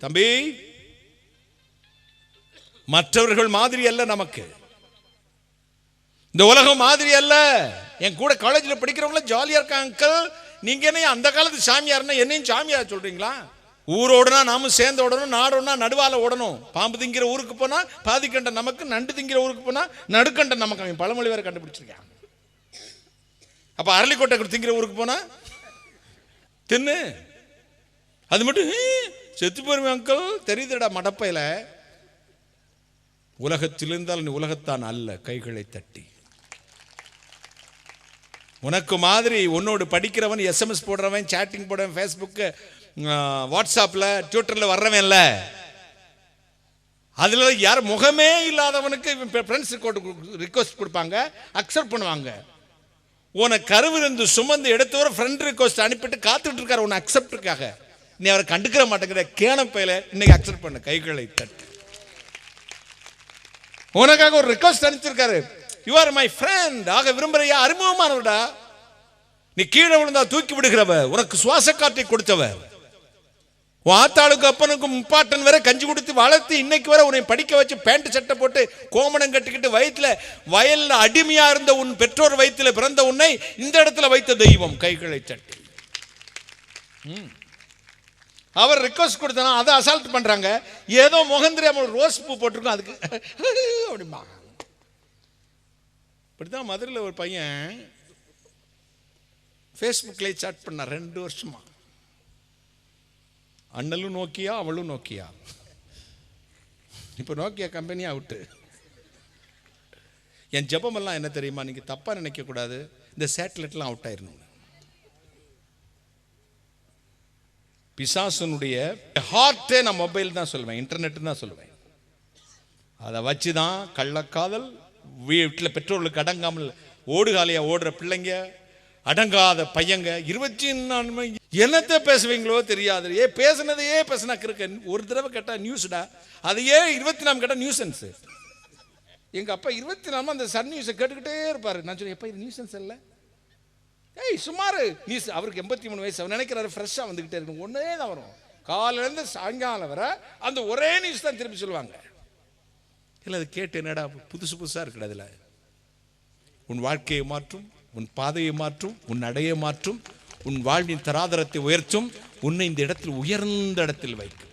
தம்பி, மற்றவர்கள் மாதிரி அல்ல, நமக்கு இந்த உலகம் மாதிரி அல்ல. என் கூட காலேஜில் படிக்கிறவங்கள ஜாலியா இருக்காங்க. அங்கிள், நீங்க என்ன அந்த காலத்து சாமியார்னா என்னையும் சாமியார் சொல்றீங்களா? ஊரோடனா நாமும் சேர்ந்து ஓடணும், நாடோடனா நடுவால ஓடணும். பாம்பு திங்கிற ஊருக்கு போனா பாதி கண்ட நமக்கு, நண்டு திங்கிற ஊருக்கு போனா நடுக்கண்ட நமக்கு. அவன் பழமொழி வேற கண்டுபிடிச்சிருக்கான். அப்ப அரளிக்கோட்டை திங்கிற ஊருக்கு போனா தின்னு, அது மட்டும் செத்து போருமே அங்கிள். தெரியுதுடா மடப்பையில. உலகத்தில் இருந்தால் நீ உலகத்தான் அல்ல. கைகளை தட்டி உனக்கு மாதிரி உன்னோடு படிக்கிறவன், SMS போடுறவன், சாட்டிங் போடுறவன், ஃபேஸ்புக், வாட்ஸ்அப்ல, ட்விட்டர்ல வர்றவன் இல்ல. அதுல யார் முகமே இல்லாதவனுக்கு ஃப்ரெண்ட்ஸ் ரிக்வெஸ்ட் கொடுப்பாங்க, அக்செப்ட் பண்ணுவாங்க. உன கருவிருந்து சுமந்து எடுத்தவரை ஃப்ரெண்ட் ரிக்வெஸ்ட் அனுப்பிட்டு காத்துட்டு இருக்காரு உன்னை அக்செப்டுக்காக. நீ அவரை கண்டுக்கிற மாட்டேங்கிற கேனப்பையில இன்னைக்கு அக்செப்ட் பண்ண. கைகளை தட்டு. உனக்காக ஒரு ரிக்வெஸ்ட் அனுப்பிச்சிருக்காரு. You are my friend. ஆக விரும்புறையா? அறிமுகமானவடா. நீ கீழே விழுந்தா தூக்கி விடுகிறவ, உனக்கு சுவாச காற்றை கொடுத்தவ, உன் ஆத்தாளுக்கு அப்பனுக்கும் முப்பாட்டன் வரை கஞ்சி கொடுத்து வளர்த்து இன்னைக்கு வரை உன்னை படிக்க வச்சு பேண்ட் சட்டை போட்டு கோமணம் கட்டிக்கிட்டு வயிற்றுல வயல்ல அடிமையா இருந்த உன் பெற்றோர் வயிற்றுல பிறந்த உன்னை இந்த இடத்துல வைத்த தெய்வம். கைகளை தட்டி. அவர் ரிக்வெஸ்ட் கொடுத்தா அதை அசால்ட் பண்றாங்க. ஏதோ முகந்திரி ரோஸ் பூ போட்டிருக்கோம் அதுக்கு அப்படிமா. இப்படிதான் மதுரையில் ஒரு பையன் ஃபேஸ்புக்ல சாட் பண்ண 2 வருஷமா. அண்ணலும் நோக்கியா, அவளும் நோக்கியா. இப்ப நோக்கியா கம்பெனி அவுட்டு. என் ஜபமெல்லாம் என்ன தெரியுமா? நீங்க தப்பா நினைக்க கூடாது, இந்த சேட்டலைட்லாம் அவுட் ஆயிரணும். பிசாசனுடைய ஹார்ட்டே நான் மொபைல் தான் சொல்லுவேன், இன்டர்நெட் தான் சொல்லுவேன். அதை வச்சுதான் கள்ளக்காதல், வீட்டில் பெற்றோர்களுக்கு அடங்காமல் ஓடுகாலியா ஓடுற பிள்ளைங்க, அடங்காத பையங்க. 24 என்னத்தை பேசுவீங்களோ தெரியாது. பேசுனதையே பேசினா இருக்க. ஒரு தடவை கேட்டா நியூஸ்டா, அதையே 24 கேட்டா நியூசன்ஸ். எங்க அப்பா 24 அந்த சன் நியூஸை கேட்டுக்கிட்டே இருப்பாரு. நான் சொல்லுவேன், எப்ப இது நியூசன்ஸ் இல்லை? சுமார் நியூஸ். அவருக்கு 83 வயசு. அவர் நினைக்கிறாரு ஃப்ரெஷ்ஷா வந்துகிட்டே இருக்கு. ஒன்னே தான் வரும், காலையிலேருந்து சாயங்காலம் வர அந்த ஒரே நியூஸ் தான் திருப்பி சொல்லுவாங்க. இல்லை அது கேட்டு என்னடா புதுசு புதுசா இருக்குடா. அதுல உன் வாழ்க்கையை மாற்றும், உன் பாதையை மாற்றும், உன் நடையை மாற்றும், உன் வாழ்வின் தராதரத்தை உயர்த்தும், உன்னை இந்த இடத்தில் உயர்ந்த இடத்தில் வைக்கும்.